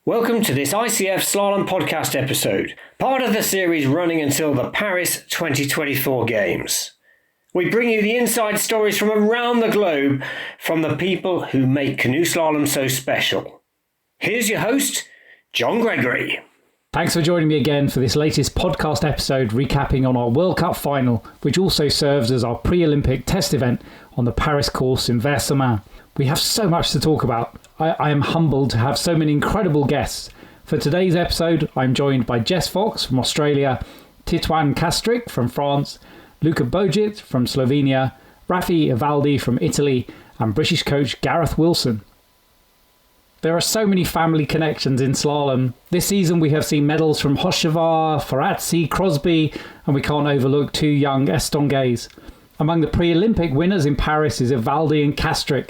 Welcome to this ICF Slalom podcast episode, part of the series running until the Paris 2024 Games. We bring you the inside stories from around the globe from the people who make canoe slalom so special. Here's your host, John Gregory. Thanks for joining me again for this latest podcast episode recapping on our World Cup final, which also serves as our pre-Olympic test event on the Paris course in Vaire-sur-Marne. We have so much to talk about. I am humbled to have so many incredible guests. For today's episode, I'm joined by Jess Fox from Australia, Titouan Castryck from France, Luka Bozic from Slovenia, Raffy Ivaldi from Italy, and British coach Gareth Wilson. There are so many family connections in slalom. This season we have seen medals from Hochevar, Ferrazzi, Crosby, and we can't overlook two young Estongays. Among the pre-Olympic winners in Paris is Ivaldi and Castryck.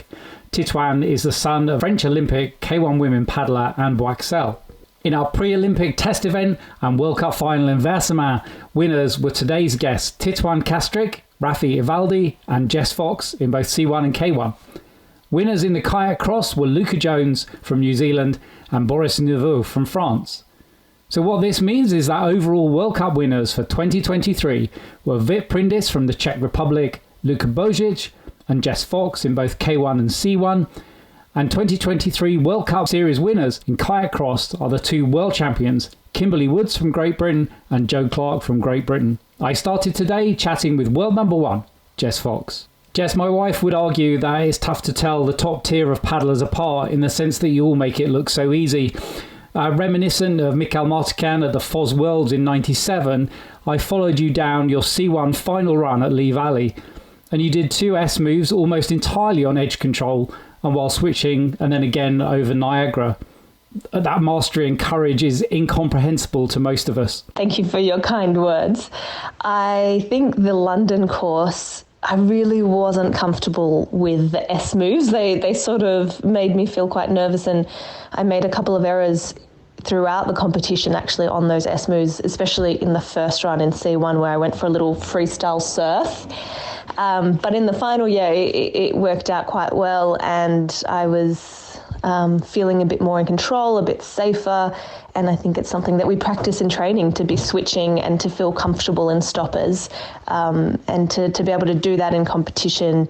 Titouan is the son of French Olympic K1 women paddler Anne Boixel. In our pre-Olympic test event and World Cup final in Vaire-sur-Marne, winners were today's guests Titouan Castryck, Raffy Ivaldi and Jess Fox in both C1 and K1. Winners in the kayak cross were Luka Jones from New Zealand and Boris Neveu from France. So what this means is that overall World Cup winners for 2023 were Vit Prindis from the Czech Republic, Luka Bozic and Jess Fox in both K1 and C1. And 2023 World Cup Series winners in kayak cross are the two world champions, Kimberly Woods from Great Britain and Joe Clark from Great Britain. I started today chatting with world number one, Jess Fox. Jess, my wife would argue that it's tough to tell the top tier of paddlers apart in the sense that you all make it look so easy. Reminiscent of Mikael Martican at the FOS Worlds in '97, I followed you down your C1 final run at Lee Valley, and you did two S moves almost entirely on edge control and while switching and then again over Niagara. That mastery and courage is incomprehensible to most of us. Thank you for your kind words. I think the London course, I really wasn't comfortable with the S moves. They sort of made me feel quite nervous, and I made a couple of errors throughout the competition actually on those S moves, especially in the first run in C1 where I went for a little freestyle surf. But in the final, it worked out quite well, and I was feeling a bit more in control, a bit safer, and I think it's something that we practice in training, to be switching and to feel comfortable in stoppers, and to be able to do that in competition,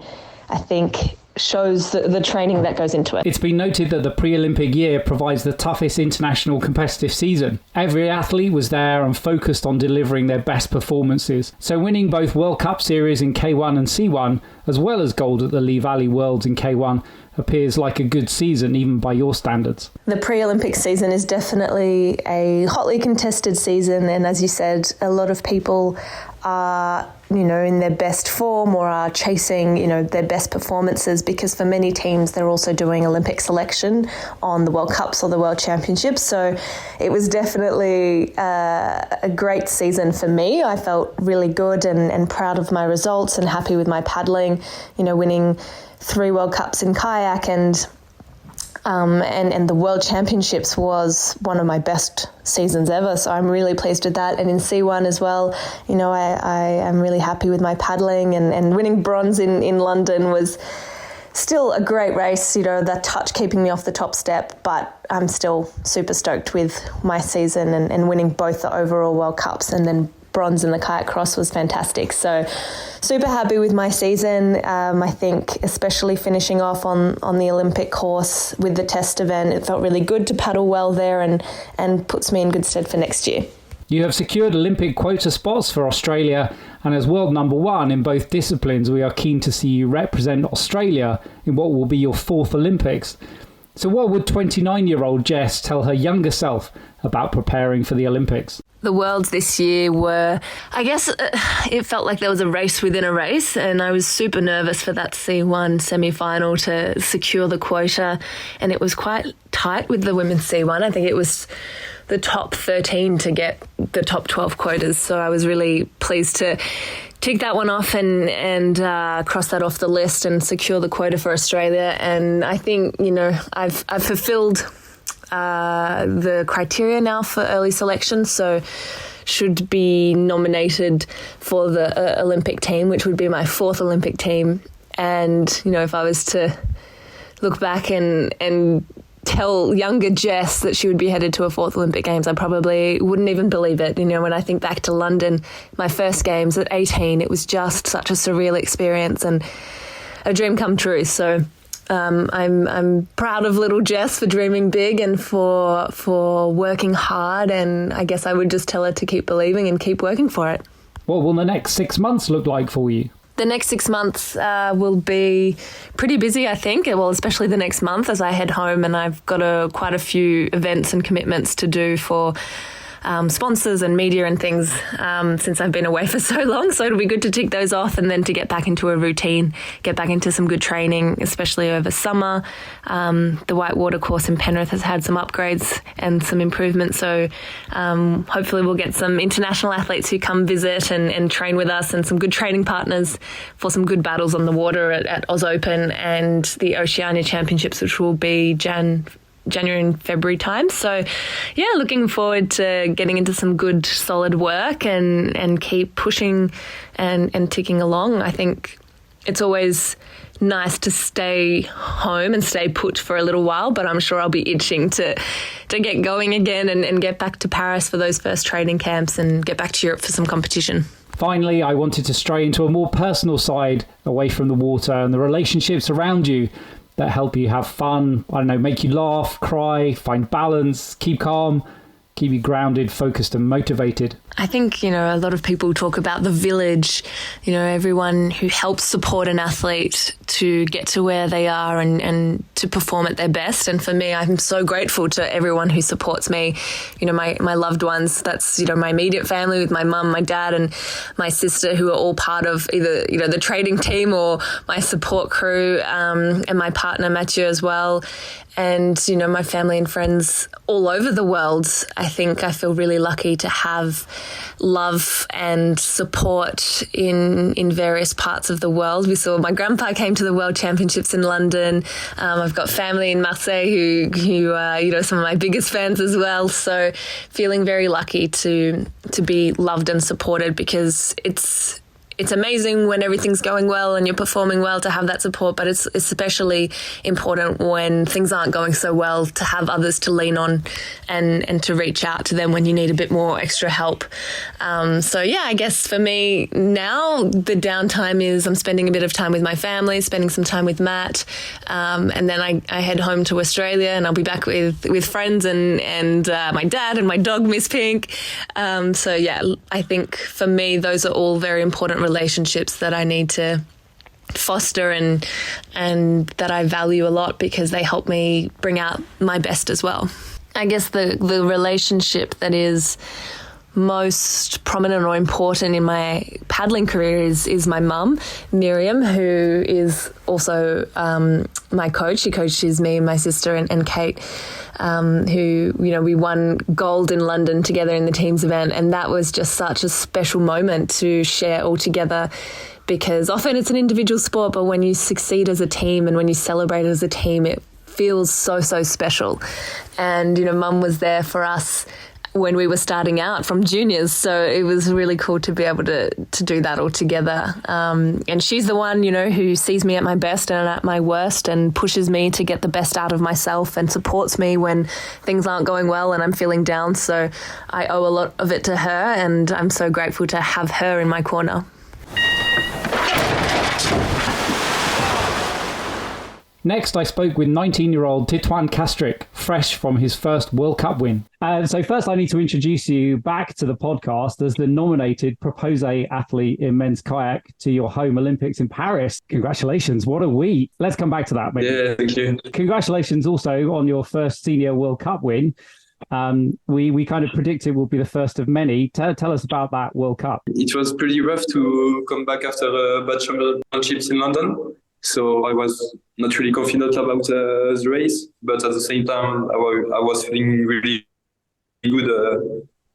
I think shows the training that goes into it. It's been noted that the pre-Olympic year provides the toughest international competitive season. Every athlete was there and focused on delivering their best performances. So winning both World Cup Series in K1 and C1, as well as gold at the Lee Valley Worlds in K1, appears like a good season even by your standards. The pre-Olympic season is definitely a hotly contested season, and as you said, a lot of people are, in their best form or are chasing, their best performances, because for many teams they're also doing Olympic selection on the World Cups or the World Championships. So it was definitely a great season for me. I felt really good and proud of my results and happy with my paddling, winning 3 World Cups in kayak and the World Championships was one of my best seasons ever. So I'm really pleased with that. And in C1 as well, I am really happy with my paddling, and winning bronze in London was still a great race, that touch keeping me off the top step, but I'm still super stoked with my season and winning both the overall World Cups and then bronze in the kayak cross was fantastic. So super happy with my season. I think especially finishing off on the Olympic course with the test event, it felt really good to paddle well there and puts me in good stead for next year. You have secured Olympic quota spots for Australia, and as world number one in both disciplines, we are keen to see you represent Australia in what will be your 4th Olympics. So what would 29-year-old Jess tell her younger self about preparing for the Olympics? The Worlds this year were, I guess, it felt like there was a race within a race, and I was super nervous for that C1 semi-final to secure the quota, and it was quite tight with the women's C1. I think it was the top 13 to get the top 12 quotas, so I was really pleased to tick that one off and cross that off the list and secure the quota for Australia. And I think, I've fulfilled the criteria now for early selection, so should be nominated for the Olympic team, which would be my 4th Olympic team. And, if I was to look back and tell younger Jess that she would be headed to a fourth Olympic Games, I probably wouldn't even believe it. You know, when I think back to London, my first Games at 18, it was just such a surreal experience and a dream come true. So I'm proud of little Jess for dreaming big and for working hard, and I guess I would just tell her to keep believing and keep working for it. What will the next 6 months look like for you? The next 6 months will be pretty busy, I think. Well, especially the next month as I head home, and I've got quite a few events and commitments to do for sponsors and media and things since I've been away for so long. So it'll be good to tick those off and then to get back into a routine, get back into some good training, especially over summer. The whitewater course in Penrith has had some upgrades and some improvements. So hopefully we'll get some international athletes who come visit and train with us, and some good training partners for some good battles on the water at Oz Open and the Oceania Championships, which will be January and February time. So yeah, looking forward to getting into some good solid work and keep pushing and ticking along. I think it's always nice to stay home and stay put for a little while, but I'm sure I'll be itching to get going again and get back to Paris for those first training camps and get back to Europe for some competition. Finally, I wanted to stray into a more personal side away from the water and the relationships around you that help you have fun, I don't know, make you laugh, cry, find balance, keep calm, keep you grounded, focused and motivated. I think, you know, a lot of people talk about the village, you know, everyone who helps support an athlete to get to where they are and to perform at their best. And for me, I'm so grateful to everyone who supports me, you know, my loved ones. That's, you know, my immediate family with my mum, my dad and my sister, who are all part of either, you know, the trading team or my support crew, and my partner, Mathieu, as well. And, you know, my family and friends all over the world. I think I feel really lucky to have love and support in various parts of the world. We saw my grandpa came to the World Championships in London. I've got family in Marseille who are, you know, some of my biggest fans as well. So feeling very lucky to be loved and supported, because it's amazing when everything's going well and you're performing well to have that support, but it's especially important when things aren't going so well to have others to lean on and to reach out to them when you need a bit more extra help. So yeah, I guess for me now, the downtime is I'm spending a bit of time with my family, spending some time with Matt, and then I head home to Australia and I'll be back with friends and my dad and my dog, Miss Pink. So yeah, I think for me, those are all very important relationships that I need to foster and that I value a lot, because they help me bring out my best as well. I guess the relationship that is most prominent or important in my paddling career is my mum, Miriam, who is also my coach. She coaches me and my sister and Kate, who, you know, we won gold in London together in the teams event, and that was just such a special moment to share all together, because often it's an individual sport, but when you succeed as a team and when you celebrate as a team, it feels so special. And, you know, Mum was there for us when we were starting out from juniors, so it was really cool to be able to do that all together. And she's the one, you know, who sees me at my best and at my worst and pushes me to get the best out of myself and supports me when things aren't going well and I'm feeling down. So I owe a lot of it to her, and I'm so grateful to have her in my corner. Next, I spoke with 19-year-old Titouan Castryck, fresh from his first World Cup win. So first, I need to introduce you back to the podcast as the nominated Propose athlete in men's kayak to your home Olympics in Paris. Congratulations. What a week. Let's come back to that, maybe. Yeah, thank you. Congratulations also on your first senior World Cup win. We kind of predicted will be the first of many. Tell us about that World Cup. It was pretty rough to come back after bad championships in London. So I was not really confident about the race, but at the same time, I was feeling really good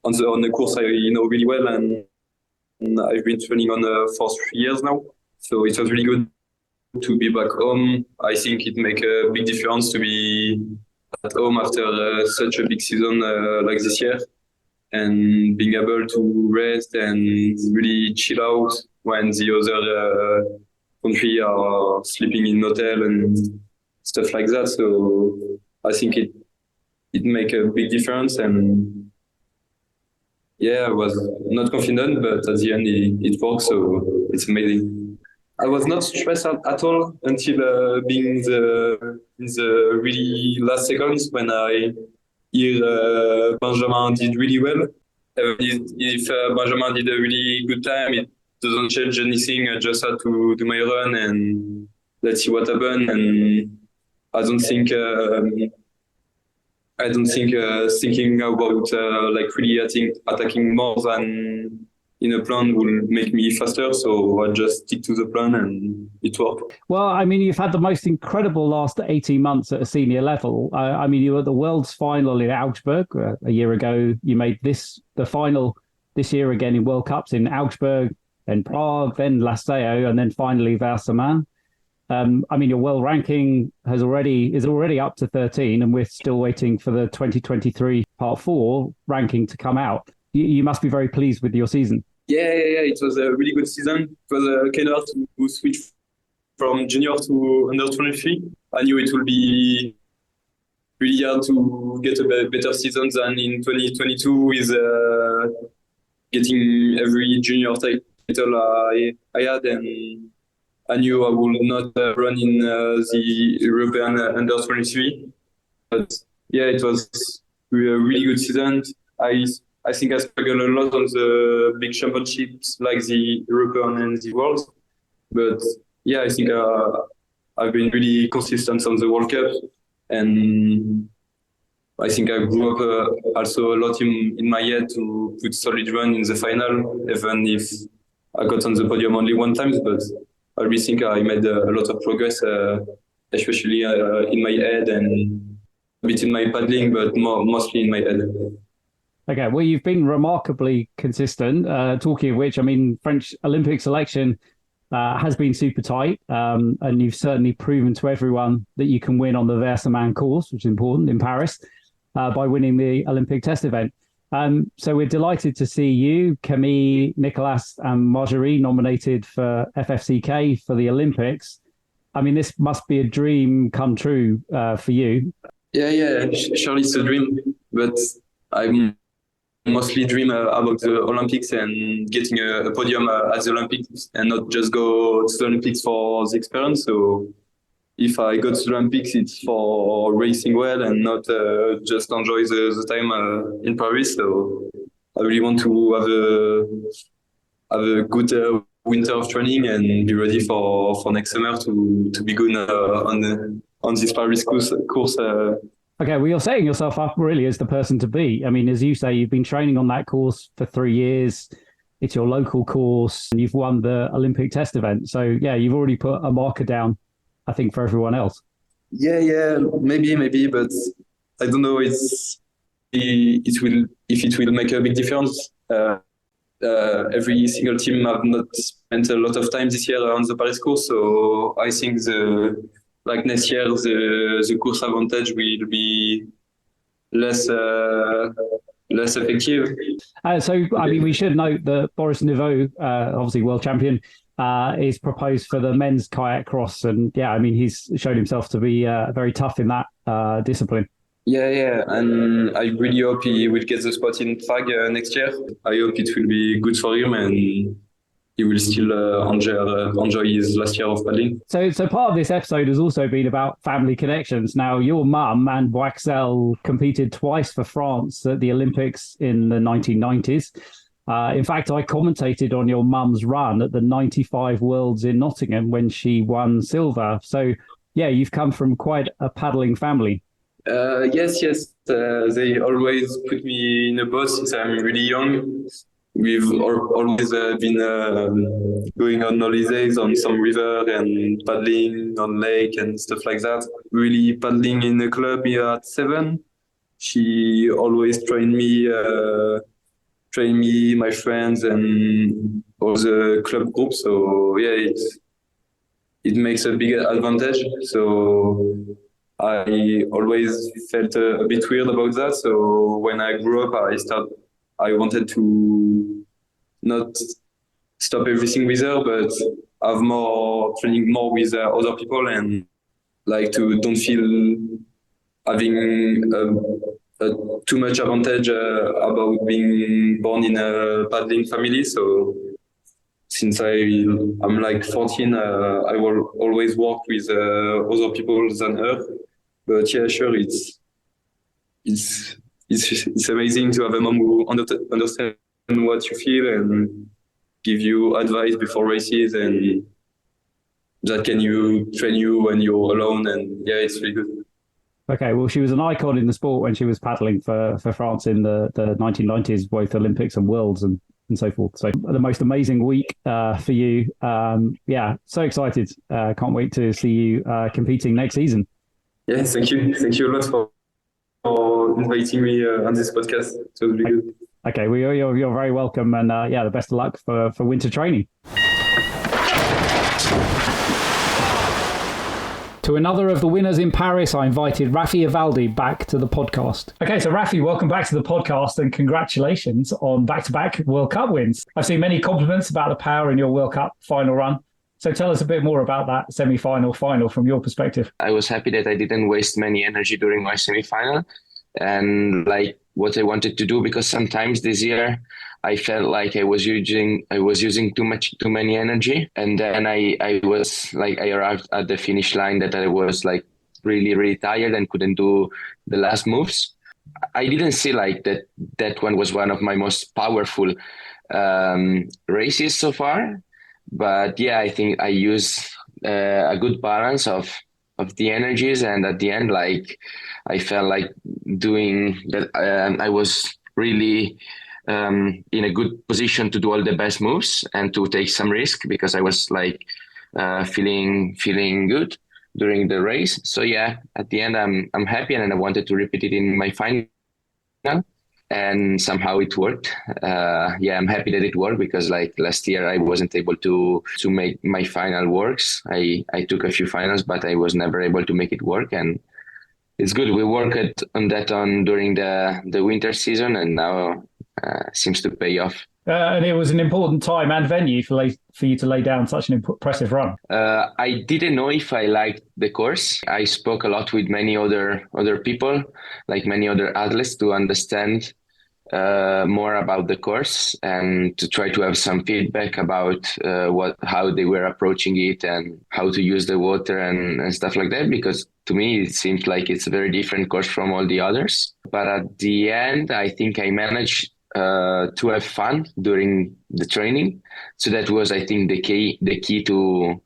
on the course. I know really well, and I've been training for 3 years now. So it was really good to be back home. I think it makes a big difference to be at home after such a big season like this year, and being able to rest and really chill out when the other country are sleeping in hotel and stuff like that. So I think it make a big difference. And yeah, I was not confident, but at the end it worked, so it's amazing. I was not stressed at all until being in the really last seconds when I hear Benjamin did really well. If Benjamin did a really good time, it doesn't change anything. I just had to do my run and let's see what happened. And I don't think thinking about like really attacking more than in a plan will make me faster. So I just stick to the plan and it worked. Well, I mean, you've had the most incredible last 18 months at a senior level. I mean, you were at the world's final in Augsburg a year ago. You made the final this year again in World Cups in Augsburg, then Prague, then Laseo, and then finally Vaire-sur-Marne. I mean, your world ranking is already up to 13, and we're still waiting for the 2023 Part 4 ranking to come out. You must be very pleased with your season. Yeah. It was a really good season. It was kind of to switch from junior to under 23. I knew it will be really hard to get a better season than in 2022 with getting every junior title I had, and I knew I would not run in the European under 23. But yeah, it was a really good season. I think I struggled a lot on the big championships like the European and the World. But yeah, I think I've been really consistent on the World Cup. And I think I grew up also a lot in my head to put solid run in the final, even if I got on the podium only one time. But I really think I made a lot of progress, especially in my head and a bit in my paddling, but mostly in my head. Okay, well, you've been remarkably consistent. Talking of which, I mean, French Olympic selection has been super tight, and you've certainly proven to everyone that you can win on the Vaire-sur-Marne course, which is important in Paris, by winning the Olympic test event. So we're delighted to see you, Camille, Nicolas, and Marjorie nominated for FFCK for the Olympics. I mean, this must be a dream come true for you. Yeah, surely it's a dream, but I'm mostly dream about the Olympics and getting a podium at the Olympics and not just go to the Olympics for the experience. So if I go to the Olympics, it's for racing well and not just enjoy the time in Paris. So I really want to have a good winter of training and be ready for next summer to be good on this Paris course. Okay, well, you're setting yourself up really as the person to beat. I mean, as you say, you've been training on that course for 3 years. It's your local course, and you've won the Olympic test event. So, yeah, you've already put a marker down, I think, for everyone else. Yeah, maybe, but I don't know. If it will make a big difference. Every single team have not spent a lot of time this year on the Paris course, so I think next year, the course advantage will be less effective. So, I mean, we should note that Boris Niveau, obviously world champion, is proposed for the men's kayak cross. And yeah, I mean, he's shown himself to be very tough in that discipline. Yeah. And I really hope he will get the spot in Prague next year. I hope it will be good for him and he will still enjoy his last year of paddling. So part of this episode has also been about family connections. Now, your mum, Anne Boixel, competed twice for France at the Olympics in the 1990s. In fact, I commentated on your mum's run at the 95 Worlds in Nottingham when she won silver. So, yeah, you've come from quite a paddling family. Yes. They always put me in a boat since I'm really young. We've always been going on holidays on some river and paddling on lake and stuff like that. Really paddling in a club here at 7. She always trained me, my friends and all the club groups. So yeah, it makes a big advantage. So I always felt a bit weird about that. So when I grew up, I wanted to not stop everything with her, but have more training more with other people and like to don't feel having too much advantage about being born in a paddling family. So since I'm like 14, I will always work with other people than her. But yeah, sure, it's amazing to have a mom who understands what you feel and give you advice before races, and that can train you when you're alone. And yeah, it's really good. Okay, well, she was an icon in the sport when she was paddling for France in the 1990s, both Olympics and Worlds and so forth. So the most amazing week for you. Yeah, so excited. Can't wait to see you competing next season. Yeah, thank you. Thank you a lot for inviting me on this podcast. It was really good. Okay, well, you're very welcome. And yeah, the best of luck for winter training. To another of the winners in Paris, I invited Raffy Ivaldi back to the podcast. Okay, so Raffy, welcome back to the podcast and congratulations on back-to-back World Cup wins. I've seen many compliments about the power in your World Cup final run. So tell us a bit more about that semi-final final from your perspective. I was happy that I didn't waste many energy during my semi-final and like what I wanted to do, because sometimes this year I felt like I was using too many energy, and then I arrived at the finish line that I was like really, really tired and couldn't do the last moves. I didn't see like that one was one of my most powerful races so far. But yeah, I think I used a good balance of the energies, and at the end, like I felt like doing that. I was really in a good position to do all the best moves and to take some risk, because I was like feeling good during the race. So yeah, at the end, I'm happy, and I wanted to repeat it in my final. And somehow it worked. Yeah, I'm happy that it worked, because like last year I wasn't able to make my final works. I took a few finals, but I was never able to make it work. And it's good. We worked on that during the winter season, and now seems to pay off. And it was an important time and venue for you to lay down such an impressive run. I didn't know if I liked the course. I spoke a lot with many other people, like many other athletes, to understand more about the course and to try to have some feedback about how they were approaching it and how to use the water and stuff like that. Because to me, it seems like it's a very different course from all the others. But at the end, I think I managed to have fun during the training. So that was, I think, the key to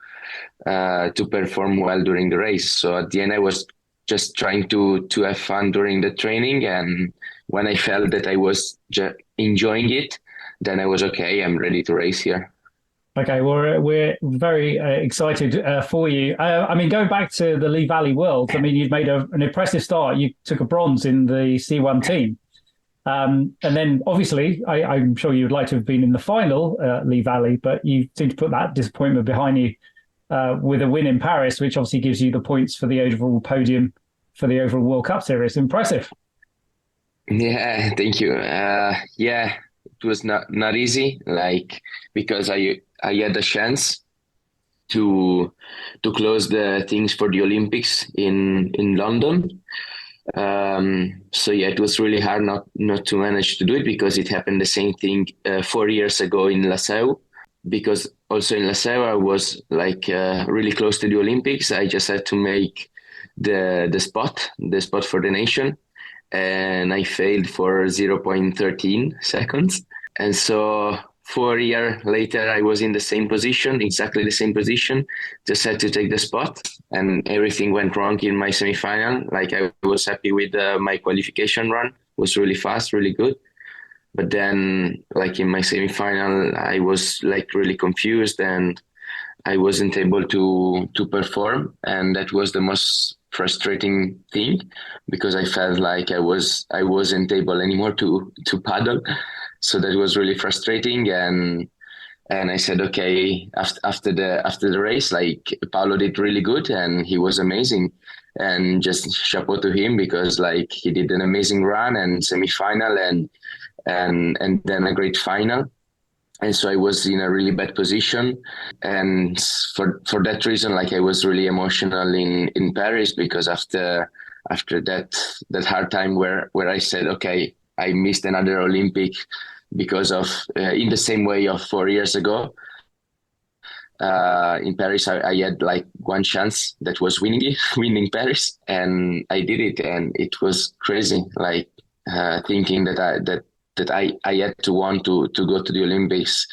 perform well during the race. So at the end, I was just trying to have fun during the training. And when I felt that I was enjoying it, then I was okay, I'm ready to race here. Okay, well, we're very excited for you. I mean, going back to the Lee Valley Worlds, I mean, you've made an impressive start. You took a bronze in the C1 team. And then, obviously, I'm sure you would like to have been in the final at Lee Valley, but you seem to put that disappointment behind you with a win in Paris, which obviously gives you the points for the overall podium for the overall World Cup series. Impressive. Yeah, thank you. Yeah, it was not easy, like, because I had the chance to close the things for the Olympics in London. So yeah, it was really hard not to manage to do it, because it happened the same thing 4 years ago in Lascaux. Because also in Lascaux I was like really close to the Olympics. I just had to make the spot for the nation, and I failed for 0.13 seconds. And so 4 years later, I was in the same position, exactly the same position, just had to take the spot, and everything went wrong in my semi-final. Like, I was happy with my qualification run, it was really fast, really good. But then, like, in my semi-final, I was like really confused, and I wasn't able to perform. And that was the most frustrating thing, because I felt like I wasn't able anymore to paddle. So that was really frustrating. And I said, okay, after the race, like, Paolo did really good and he was amazing, and just chapeau to him, because like he did an amazing run and semi-final and then a great final. And so I was in a really bad position. And for that reason, like, I was really emotional in Paris, because after after that hard time where I said, okay, I missed another Olympic because of in the same way of 4 years ago. In Paris, I had like one chance, that was winning Paris, and I did it, and it was crazy. Like thinking that I had to want to go to the Olympics,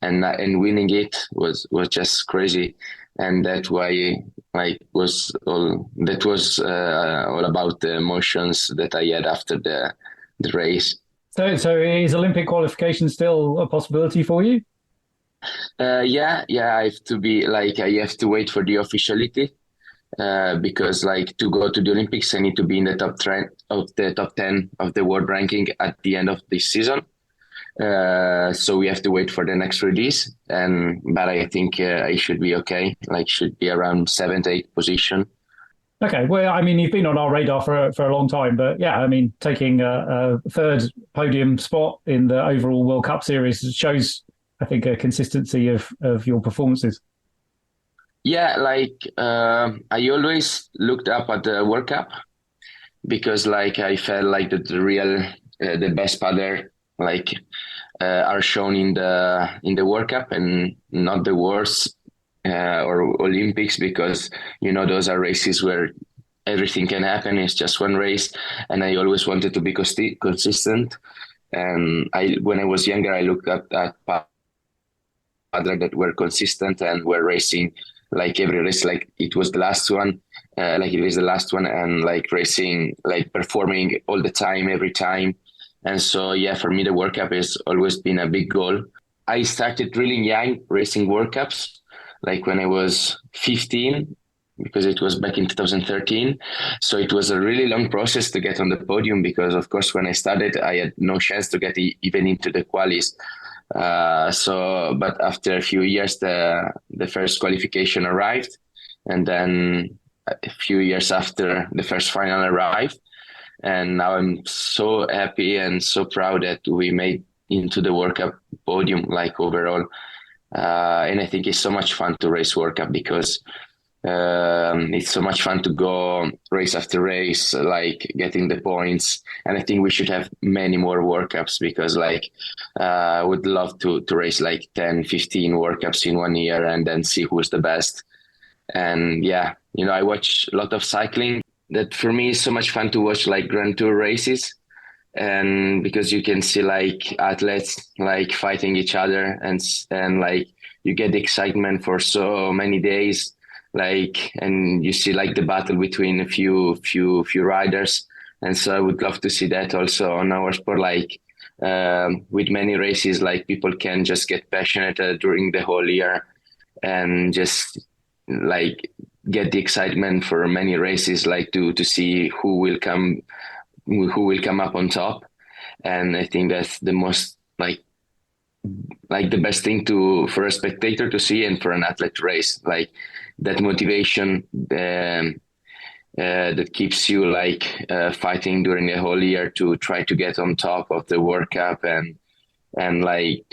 and winning it was just crazy, and that's why was all about the emotions that I had after the race. So is Olympic qualification still a possibility for you? Yeah, I have to be I have to wait for the officiality, because to go to the Olympics, I need to be in the top 10 of the world ranking at the end of this season. So we have to wait for the next release, but I think I should be okay. Should be around 7th, 8th position. Okay, well, I mean, you've been on our radar for a long time, but yeah, I mean, taking a third podium spot in the overall World Cup series shows, I think, a consistency of your performances. Yeah, I always looked up at the World Cup because I felt like that the best padder are shown in the World Cup and not the worst or Olympics, because those are races where everything can happen. It's just one race, and I always wanted to be consistent. And when I was younger, I looked at that were consistent and were racing every race it was the last one, it is the last one, and racing, performing all the time, every time. And so, yeah, for me, the World Cup has always been a big goal. I started really young racing World Cups, when I was 15, because it was back in 2013. So it was a really long process to get on the podium, because, of course, when I started, I had no chance to get even into the qualis. But after a few years, the first qualification arrived, and then a few years after, the first final arrived. And now I'm so happy and so proud that we made into the World Cup podium, overall. And I think it's so much fun to race World Cup, because it's so much fun to go race after race, getting the points. And I think we should have many more World Cups, because I would love to race 10, 15 World Cups in 1 year and then see who's the best. And yeah, I watch a lot of cycling. That for me is so much fun to watch Grand Tour races, and because you can see athletes fighting each other, and you get the excitement for so many days, and you see the battle between a few riders. And so I would love to see that also on our sport, with many races, people can just get passionate during the whole year and just get the excitement for many races, to see who will come up on top. And I think that's the most the best thing for a spectator to see, and for an athlete to race, that motivation that keeps you fighting during the whole year to try to get on top of the World Cup. And I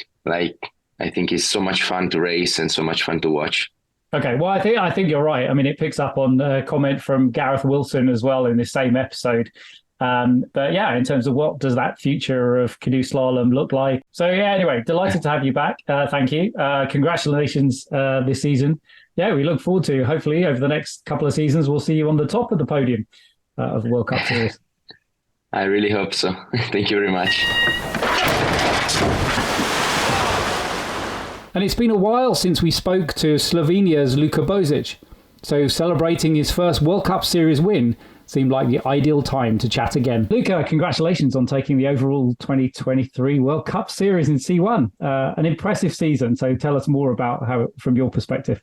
think it's so much fun to race and so much fun to watch. Okay, well, I think you're right. I mean, it picks up on a comment from Gareth Wilson as well in this same episode. But yeah, in terms of what does that future of canoe slalom look like? So yeah, anyway, delighted to have you back. Thank you. Congratulations this season. Yeah, we look forward to, hopefully, over the next couple of seasons, we'll see you on the top of the podium of the World Cup Series. I really hope so. Thank you very much. And it's been a while since we spoke to Slovenia's Luka Bozic, so celebrating his first World Cup Series win seemed like the ideal time to chat again. Luka, congratulations on taking the overall 2023 World Cup Series in C1. An impressive season, so tell us more about how, from your perspective.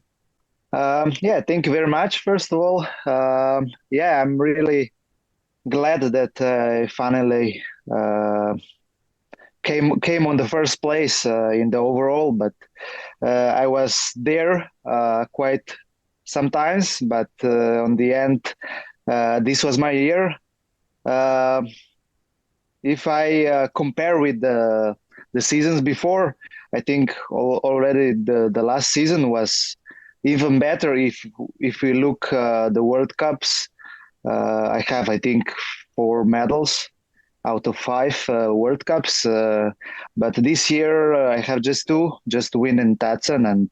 Yeah, thank you very much, first of all. Yeah, I'm really glad that I finally came on the first place in the overall, but I was there quite sometimes, but on the end, this was my year. If I compare with the seasons before, I think already the last season was even better if we look the World Cups. I have, I think, 4 medals out of 5 World Cups. But this year I have just 2, just to win in Tatsan and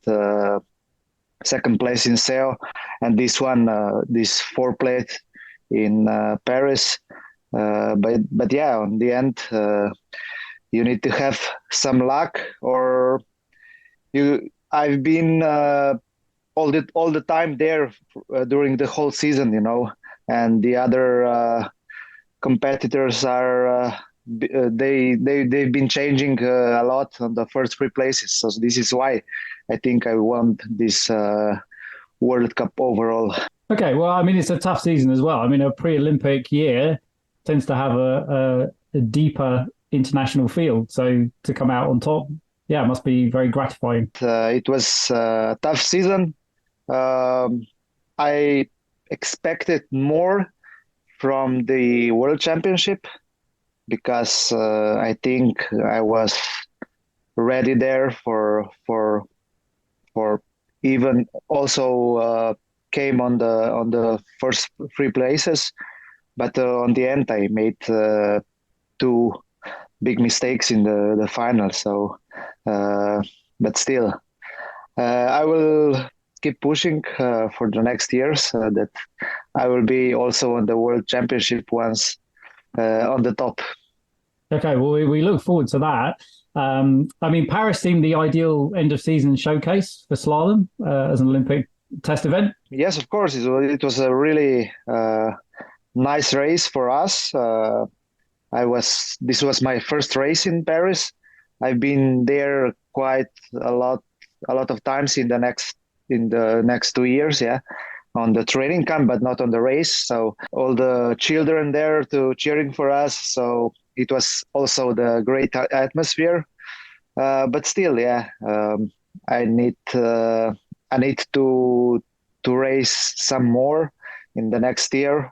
second place in SEO. And this one, this 4 plate in Paris. But yeah, on the end, you need to have some luck, or I've been all the time there during the whole season, and the other competitors are they've been changing a lot on the first 3 places. So this is why I think I won this World Cup overall. Okay, well, I mean, it's a tough season as well. I mean, a pre-Olympic year tends to have a deeper international field. So to come out on top, yeah, it must be very gratifying. It was a tough season. I expected more from the World Championship because I think I was ready there for even also came on the first 3 places, but on the end I made 2 big mistakes in the final. So, but still, I will keep pushing for the next years that I will be also on the World Championship once on the top. Okay, well, we look forward to that. I mean, Paris seemed the ideal end of season showcase for slalom as an Olympic test event. Yes, of course. It was a really nice race for us. This was my first race in Paris. I've been there quite a lot of times in the next 2 years, yeah, on the training camp, but not on the race. So all the children there cheering for us. So it was also the great atmosphere. But still, yeah, I need to race some more in the next year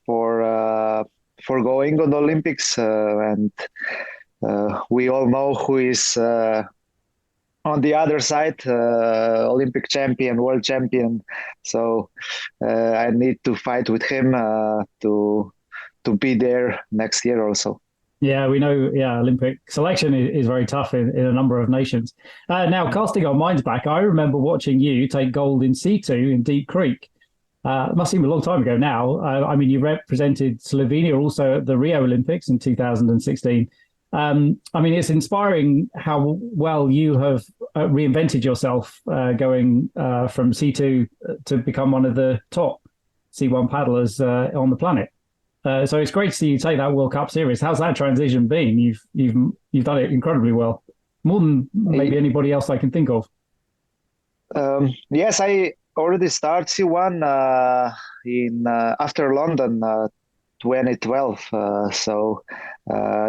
for going on the Olympics, and we all know who is on the other side, Olympic champion, world champion. So I need to fight with him to be there next year also. Yeah, we know. Yeah, Olympic selection is very tough in a number of nations. Now, casting our minds back, I remember watching you take gold in C2 in Deep Creek. It must seem a long time ago now. I mean, you represented Slovenia also at the Rio Olympics in 2016. I mean, it's inspiring how well you have reinvented yourself going from C2 to become one of the top C1 paddlers on the planet. So it's great to see you take that World Cup series. How's that transition been? You've done it incredibly well, more than maybe anybody else I can think of. Yes, I already started C1 in after London 2012. So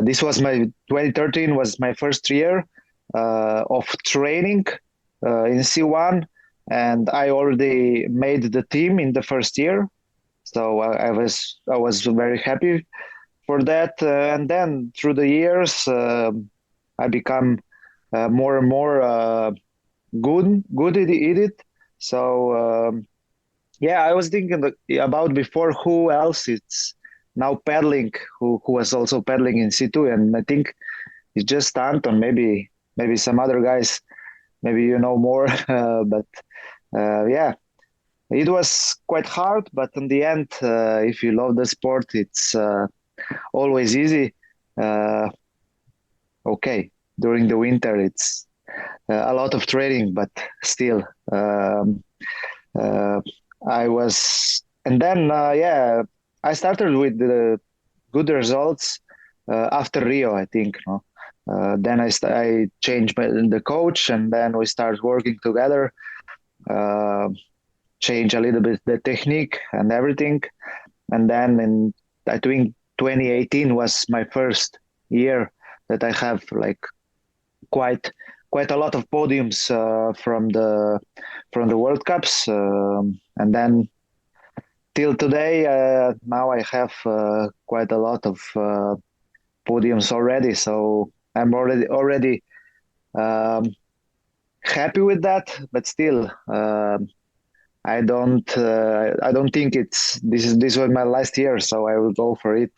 this was 2013 was my first year of training in C1, and I already made the team in the first year. So I was very happy for that, and then through the years I become more and more good at it. So yeah, I was thinking about before who else is now paddling, who was also paddling in C2, and I think it's just Anton, maybe some other guys, maybe you know more, but yeah. It was quite hard, but in the end, if you love the sport, it's always easy. Okay, during the winter, it's a lot of training, but still, I was, and then yeah, I started with the good results after Rio, I think. No? Then I changed the coach, and then we started working together. Change a little bit the technique and everything, and then I think 2018 was my first year that I have like quite a lot of podiums from the World Cups, and then till today now I have quite a lot of podiums already. So I'm already happy with that, but still. I don't think this was my last year, so I will go for it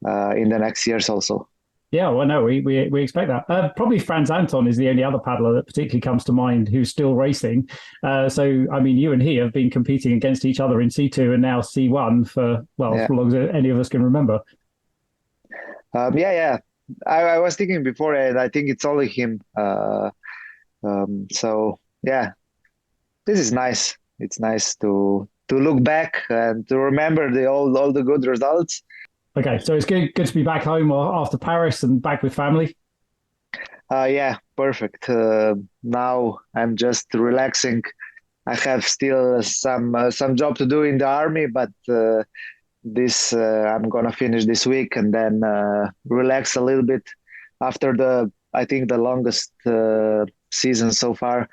in the next years also. Yeah, well, no, we expect that. Probably Franz Anton is the only other paddler that particularly comes to mind who's still racing. So, I mean, you and he have been competing against each other in C2 and now C1 for as long as any of us can remember. Yeah. I was thinking before, and I think it's only him. So, yeah, this is nice. It's nice to look back and to remember all the good results. Okay, so it's good to be back home after Paris and back with family. Yeah, perfect. Now I'm just relaxing. I have still some job to do in the army, but this I'm gonna finish this week and then relax a little bit after I think the longest season so far.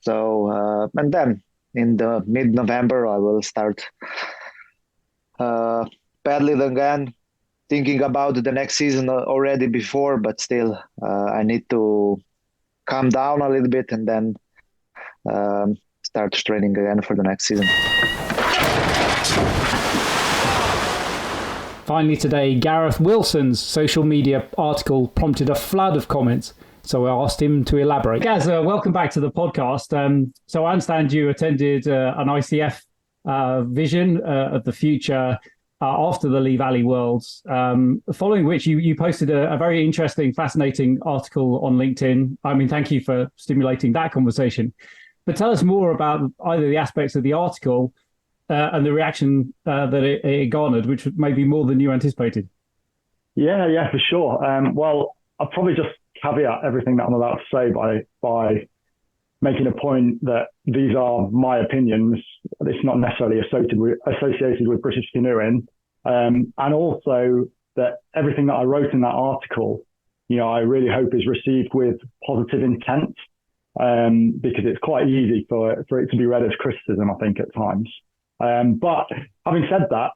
So and then in the mid-November I will start paddling again. Thinking about the next season already before, but still I need to calm down a little bit and then start training again for the next season. Finally today, Gareth Wilson's social media article prompted a flood of comments, so I asked him to elaborate. Gaz, welcome back to the podcast. So I understand you attended an ICF vision of the future after the Lee Valley Worlds, following which you posted a very interesting, fascinating article on LinkedIn. I mean, thank you for stimulating that conversation. But tell us more about either the aspects of the article and the reaction that it garnered, which may be more than you anticipated. Yeah, for sure. Well, I'll probably just caveat everything that I'm about to say by making a point that these are my opinions. It's not necessarily associated with British canoeing. And also that everything that I wrote in that article, I really hope is received with positive intent, because it's quite easy for it to be read as criticism, I think, at times. But having said that,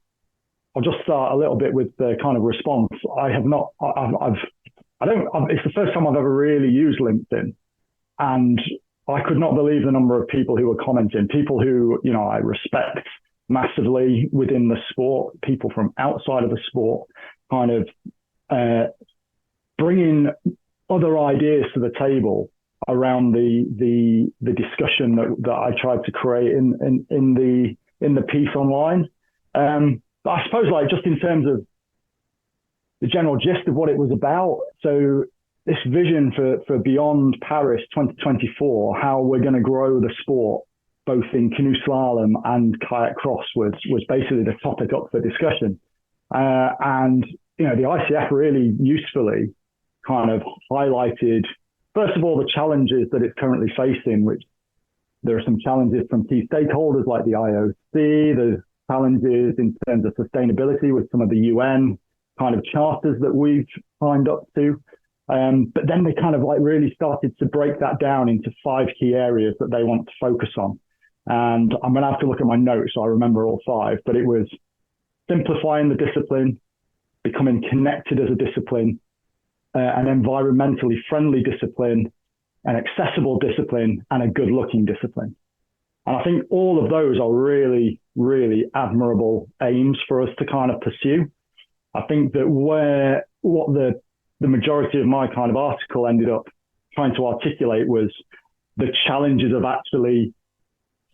I'll just start a little bit with the kind of response. It's the first time I've ever really used LinkedIn, and I could not believe the number of people who were commenting, people who, I respect massively within the sport, people from outside of the sport, kind of bringing other ideas to the table around the discussion that I tried to create in the piece online. But I suppose, just in terms of the general gist of what it was about, so this vision for beyond Paris 2024, how we're going to grow the sport, both in canoe slalom and kayak cross, was basically the topic up for discussion. And, the ICF really usefully kind of highlighted, first of all, the challenges that it's currently facing, which there are some challenges from key stakeholders like the IOC, there's challenges in terms of sustainability with some of the UN kind of charters that we've signed up to. But then they kind of really started to break that down into 5 key areas that they want to focus on. And I'm going to have to look at my notes so I remember all 5, but it was simplifying the discipline, becoming connected as a discipline, an environmentally friendly discipline, an accessible discipline, and a good-looking discipline. And I think all of those are really, really admirable aims for us to kind of pursue. I think that what the majority of my kind of article ended up trying to articulate was the challenges of actually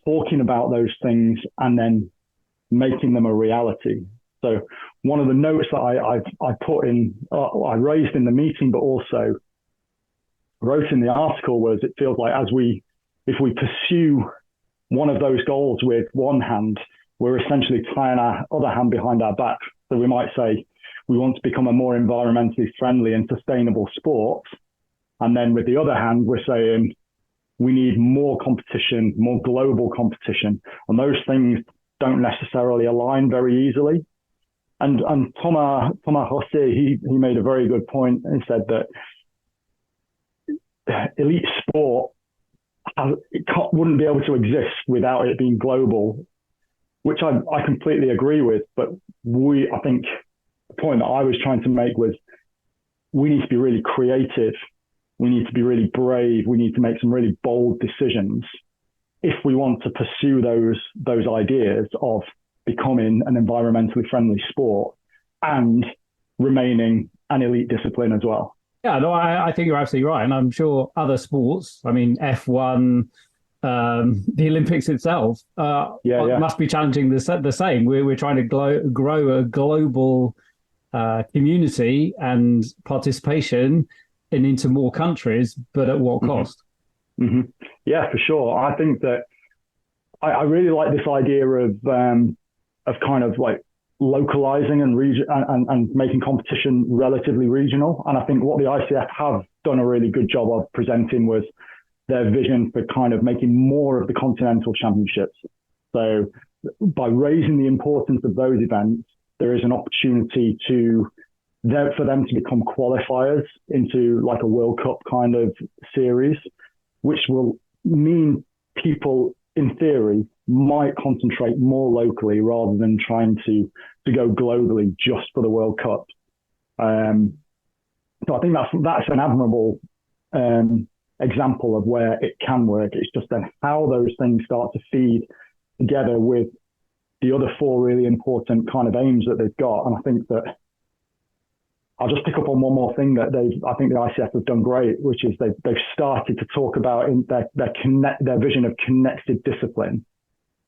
talking about those things and then making them a reality. So one of the notes that I put in, I raised in the meeting, but also wrote in the article was, it feels like if we pursue one of those goals with one hand, we're essentially tying our other hand behind our back. So we might say we want to become a more environmentally friendly and sustainable sport. And then with the other hand, we're saying we need more competition, more global competition. And those things don't necessarily align very easily. And Thomas José, he made a very good point and said that elite sport wouldn't be able to exist without it being global, which I completely agree with. But I think the point that I was trying to make was we need to be really creative. We need to be really brave. We need to make some really bold decisions if we want to pursue those ideas of becoming an environmentally friendly sport and remaining an elite discipline as well. Yeah, no, I think you're absolutely right. And I'm sure other sports, I mean, F1, the Olympics itself, must be challenging the same. We're trying to grow a global community and participation into more countries, but at what cost? Mm-hmm. Yeah, for sure. I think that I really like this idea of kind of like localizing and making competition relatively regional. And I think what the ICF have done a really good job of presenting was their vision for kind of making more of the continental championships. So by raising the importance of those events, there is an opportunity for them to become qualifiers into like a World Cup kind of series, which will mean people, in theory, might concentrate more locally rather than trying to go globally just for the World Cup. So I think that's an admirable example of where it can work. It's just then how those things start to feed together with the other four really important kind of aims that they've got. And I think that I'll just pick up on one more thing that I think the ICF have done great, which is they've started to talk about in their vision of connected discipline.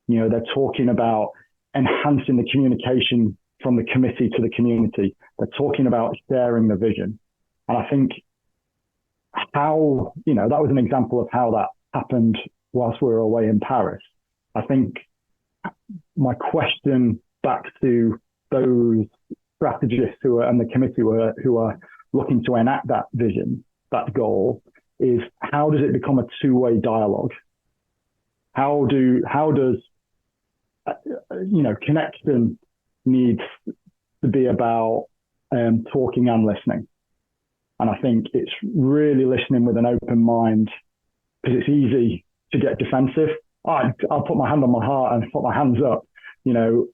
You know, they're talking about enhancing the communication from the committee to the community. They're talking about sharing the vision. And I think that was an example of how that happened whilst we were away in Paris. I think my question back to those strategists and the committee who are looking to enact that vision, that goal, is how does it become a two-way dialogue? How does connection needs to be about talking and listening. And I think it's really listening with an open mind, because it's easy to get defensive. I'll put my hand on my heart and put my hands up. You know,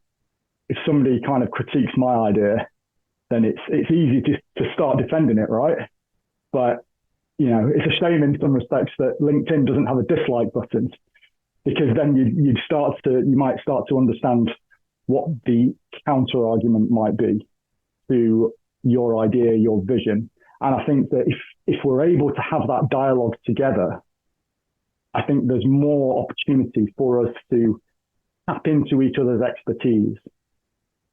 if somebody kind of critiques my idea, then it's easy to start defending it, right? But, you know, it's a shame in some respects that LinkedIn doesn't have a dislike button, because then you might start to understand what the counter argument might be to your idea, your vision. And I think that if we're able to have that dialogue together, I think there's more opportunity for us to tap into each other's expertise,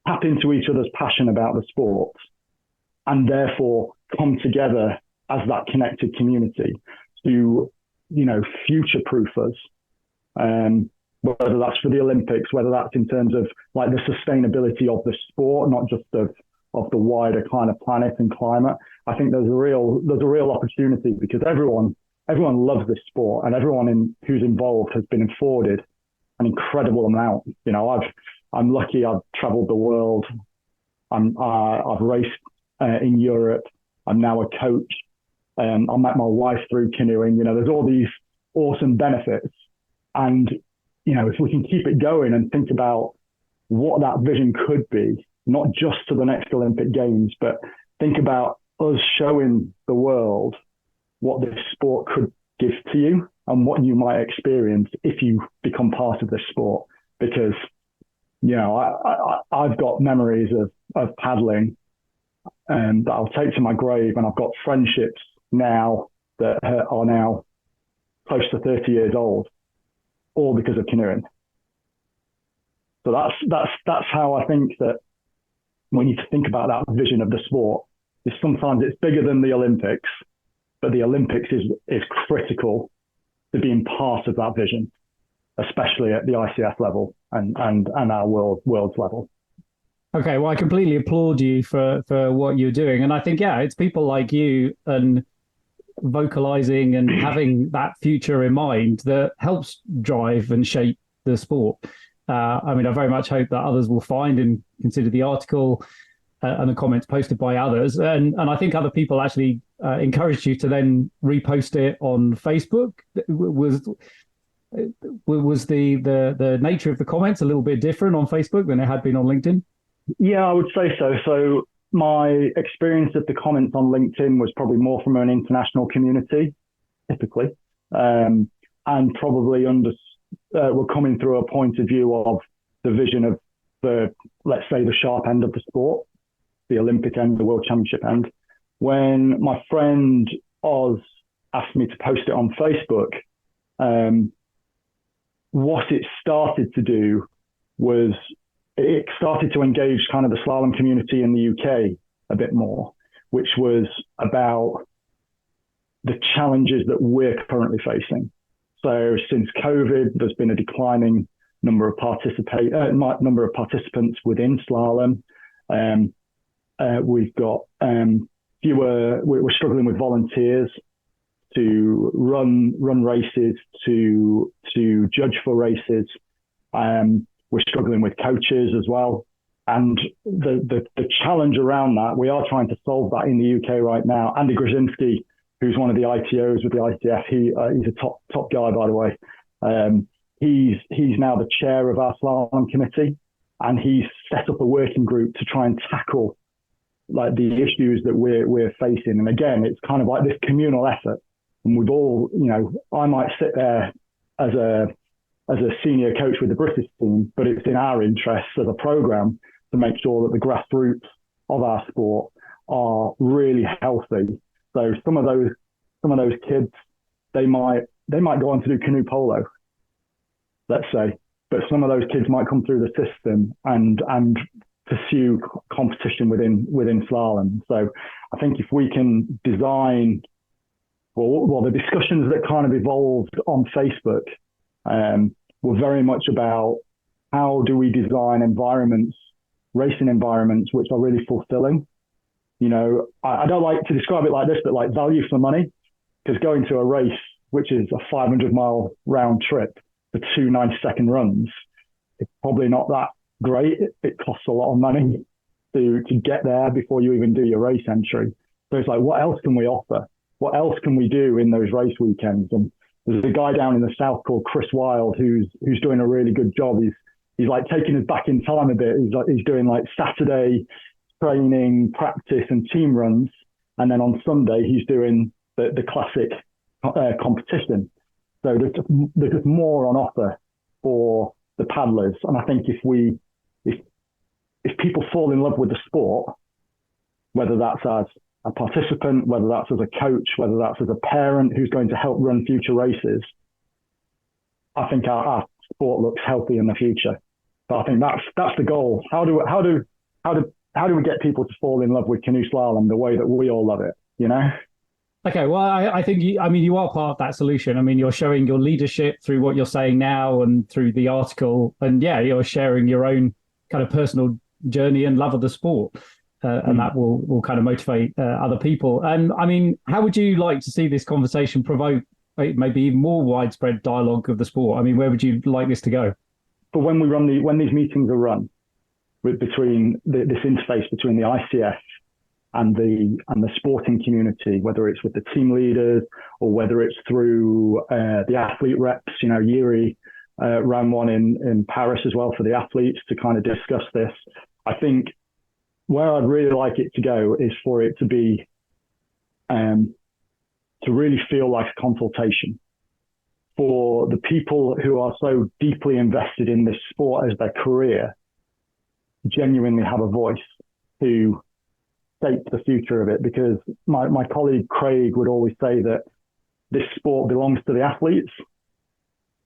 tap into each other's passion about the sport, and therefore come together as that connected community to, you know, future-proof us. Whether that's for the Olympics, whether that's in terms of like the sustainability of the sport, not just of the wider kind of planet and climate. I think there's a real opportunity, because everyone loves this sport, and everyone who's involved has been afforded an incredible amount. You know, I'm lucky. I've traveled the world. I've raced in Europe. I'm now a coach. I met my wife through canoeing. You know, there's all these awesome benefits. And, you know, if we can keep it going and think about what that vision could be, not just to the next Olympic Games, but think about us showing the world what this sport could give to you and what you might experience if you become part of this sport. Because, you know, I've got memories of paddling that I'll take to my grave, and I've got friendships now that are now close to 30 years old, all because of canoeing. So that's how I think that we need to think about that vision of the sport. Is sometimes it's bigger than the Olympics, but the Olympics is critical to being part of that vision, especially at the ICF level and our world's level. Okay, well, I completely applaud you for what you're doing. And I think, yeah, it's people like you and vocalizing and having that future in mind that helps drive and shape the sport. I mean, I very much hope that others will find and consider the article and the comments posted by others. And I think other people actually encouraged you to then repost it on Facebook. Was the nature of the comments a little bit different on Facebook than it had been on LinkedIn? Yeah, I would say so. So my experience of the comments on LinkedIn was probably more from an international community, typically, and probably were coming through a point of view of the vision of let's say, the sharp end of the sport, the Olympic end, the World Championship end. When my friend Oz asked me to post it on Facebook, what it started to do was it started to engage kind of the slalom community in the UK a bit more, which was about the challenges that we're currently facing. So since COVID, there's been a declining number of participants within slalom. We've got we're struggling with volunteers to run races, to judge for races. We're struggling with coaches as well. And the challenge around that, we are trying to solve that in the UK right now. Andy Grzinski, who's one of the ITOs with the ITF, he's a top guy, by the way. He's now the chair of our slalom committee, and he's set up a working group to try and tackle like the issues that we're facing. And again, it's kind of like this communal effort. And we've all, I might sit there as a senior coach with the British team, but it's in our interests as a program to make sure that the grassroots of our sport are really healthy. So some of those kids, they might go on to do canoe polo, let's say, but some of those kids might come through the system and pursue competition within slalom. So I think if we can design, well, the discussions that kind of evolved on Facebook were very much about how do we design racing environments, which are really fulfilling. I don't like to describe it like this, but like value for money, because going to a race, which is a 500-mile round trip for 2 90-second runs, it's probably not that great. It costs a lot of money to get there before you even do your race entry. So it's like, what else can we offer? What else can we do in those race weekends? And there's a guy down in the south called Chris Wilde who's doing a really good job. He's like taking us back in time a bit. He's doing like Saturday training, practice, and team runs, and then on Sunday he's doing the classic competition. So there's just more on offer for the paddlers. And I think if people fall in love with the sport, whether that's as a participant, whether that's as a coach, whether that's as a parent who's going to help run future races, I think our sport looks healthy in the future. But I think that's the goal. How do we get people to fall in love with canoe slalom the way that we all love it? Okay, well, I think you are part of that solution. I mean, you're showing your leadership through what you're saying now and through the article, and you're sharing your own kind of personal journey and love of the sport. And that will kind of motivate other people. And I mean, how would you like to see this conversation provoke maybe even more widespread dialogue of the sport? I mean, where would you like this to go? But when these meetings are run, between this interface between the ICF and the sporting community, whether it's with the team leaders or whether it's through the athlete reps, Yuri ran one in Paris as well for the athletes to kind of discuss this. I think where I'd really like it to go is for it to be, to really feel like a consultation for the people who are so deeply invested in this sport as their career, genuinely have a voice to shape the future of it. Because my colleague Craig would always say that this sport belongs to the athletes,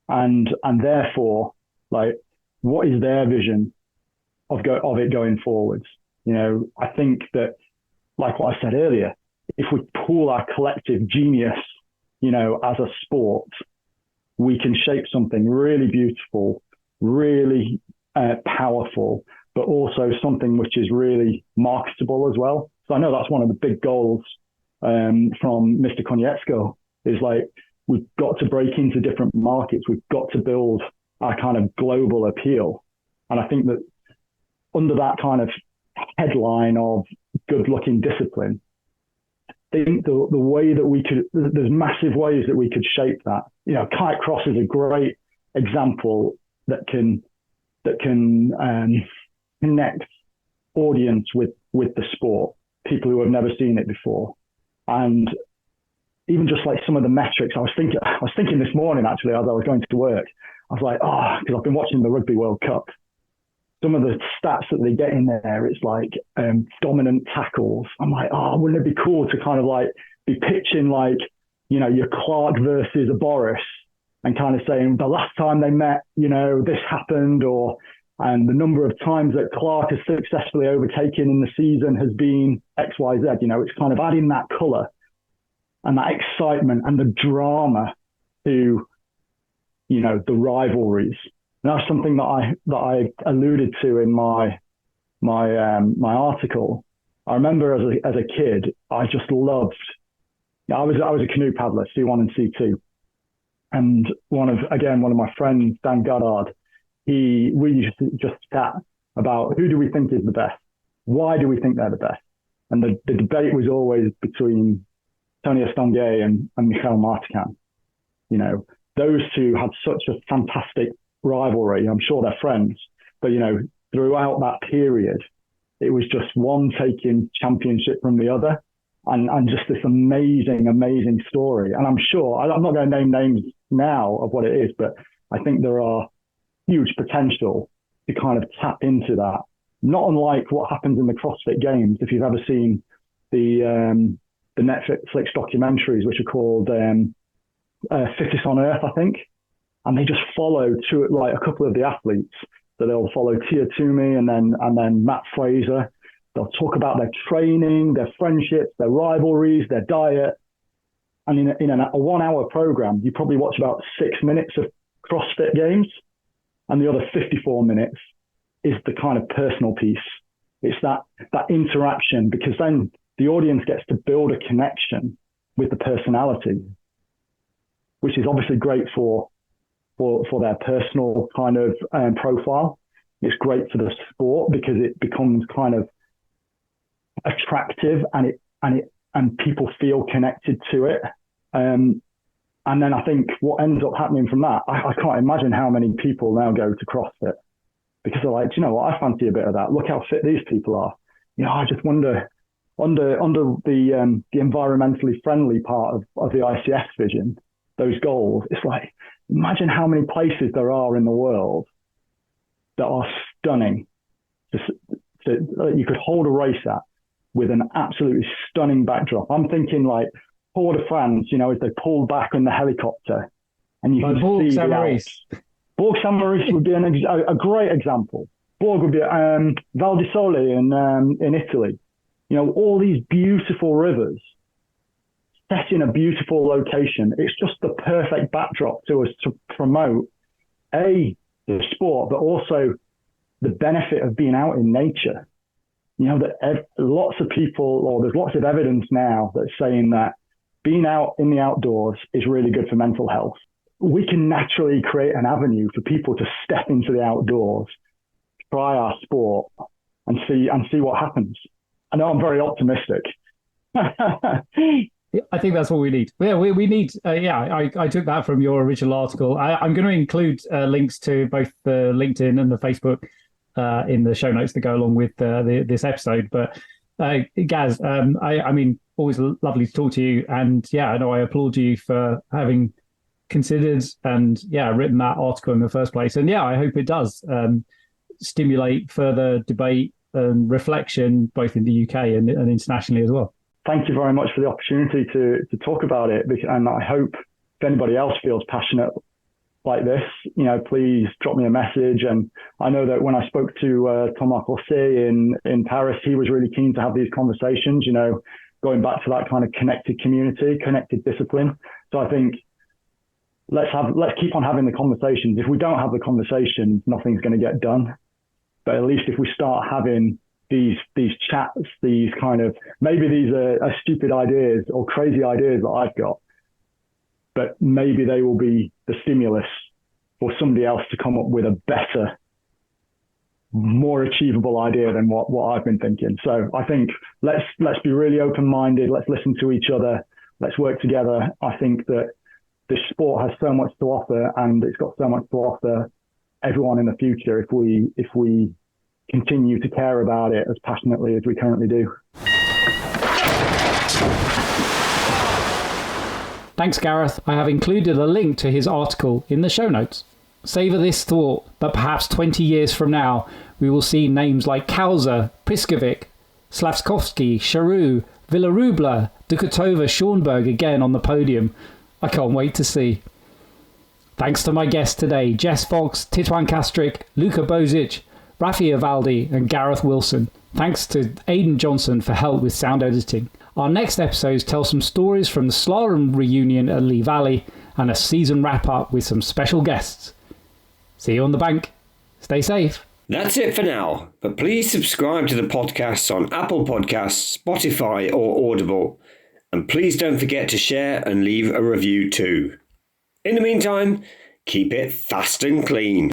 and therefore, like, what is their vision of it going forwards? I think that, like what I said earlier, if we pool our collective genius, as a sport, we can shape something really beautiful, really powerful, but also something which is really marketable as well. So I know that's one of the big goals from Mr. Konietzko, is like, we've got to break into different markets. We've got to build our kind of global appeal. And I think that under that kind of headline of good-looking discipline, I think the way that there's massive ways that we could shape that. Kite cross is a great example that can connect audience with the sport, people who have never seen it before. And even just like some of the metrics, I was thinking this morning, actually, as I was going to work, I was like, because I've been watching the Rugby World Cup. Some of the stats that they get in there, it's like dominant tackles. I'm like, wouldn't it be cool to kind of like be pitching like, your Clark versus a Boris and kind of saying the last time they met, this happened, and the number of times that Clark has successfully overtaken in the season has been X, Y, Z. It's kind of adding that colour and that excitement and the drama to, the rivalries. And that's something that I alluded to in my article. I remember as a kid, I just loved. I was a canoe paddler, C1 and C2, and one of my friends, Dan Goddard, we used to just chat about who do we think is the best, why do we think they're the best, and the debate was always between Tony Estanguet and Michael Martican. Those two had such a fantastic rivalry. I'm sure they're friends, but throughout that period, it was just one taking championship from the other, and just this amazing story. And I'm sure I'm not going to name names now of what it is, but I think there are huge potential to kind of tap into that. Not unlike what happens in the CrossFit Games. If you've ever seen the Netflix documentaries, which are called Fittest on Earth, I think. And they just follow a couple of the athletes. So they'll follow Tia Toomey and then Matt Fraser. They'll talk about their training, their friendships, their rivalries, their diet. And in a 1 hour program, you probably watch about 6 minutes of CrossFit Games, and the other 54 minutes is the kind of personal piece. It's that interaction, because then the audience gets to build a connection with the personality, which is obviously great for their personal kind of profile. It's great for the sport because it becomes kind of attractive and people feel connected to it. And then I think what ends up happening from that, I can't imagine how many people now go to CrossFit because they're like, do you know what? I fancy a bit of that. Look how fit these people are. I just wonder under the environmentally friendly part of the ICF vision, those goals, it's like, imagine how many places there are in the world that are stunning. You could hold a race at with an absolutely stunning backdrop. I'm thinking like Tour de France, as they pull back in the helicopter and you can see the Alps. Bourg Saint-Maurice would be a great example. Bourg would be Val di Sole in Italy. All these beautiful rivers set in a beautiful location. It's just the perfect backdrop to us to promote the sport, but also the benefit of being out in nature. That lots of people, or there's lots of evidence now that's saying that being out in the outdoors is really good for mental health. We can naturally create an avenue for people to step into the outdoors, try our sport, and see what happens. I know I'm very optimistic. I think that's what we need. Yeah, we need. I took that from your original article. I'm going to include links to both the LinkedIn and the Facebook in the show notes that go along with this episode. But Gaz, I mean, always lovely to talk to you. And I know I applaud you for having considered and written that article in the first place. And I hope it does stimulate further debate and reflection both in the UK and internationally as well. Thank you very much for the opportunity to talk about it. And I hope if anybody else feels passionate like this, please drop me a message. And I know that when I spoke to Thomas Corset in Paris, he was really keen to have these conversations, going back to that kind of connected community, connected discipline. So I think let's keep on having the conversations. If we don't have the conversations, nothing's going to get done. But at least if we start having these chats, these kind of, maybe these are stupid ideas or crazy ideas that I've got, but maybe they will be the stimulus for somebody else to come up with a better, more achievable idea than what I've been thinking. So I think let's be really open-minded. Let's listen to each other. Let's work together. I think that this sport has so much to offer, and it's got so much to offer everyone in the future if we continue to care about it as passionately as we currently do. Thanks, Gareth. I have included a link to his article in the show notes. Savour this thought that perhaps 20 years from now, we will see names like Kauser, Priskovic, Slavskovsky, Charoux, Villarubla, Dukatova, Schoenberg again on the podium. I can't wait to see. Thanks to my guests today, Jess Fox, Titouan Castryck, Luka Bozic, Raffy Ivaldi and Gareth Wilson. Thanks to Aidan Johnson for help with sound editing. Our next episodes tell some stories from the Slalom Reunion at Lee Valley and a season wrap-up with some special guests. See you on the bank. Stay safe. That's it for now, but please subscribe to the podcasts on Apple Podcasts, Spotify or Audible. And please don't forget to share and leave a review too. In the meantime, keep it fast and clean.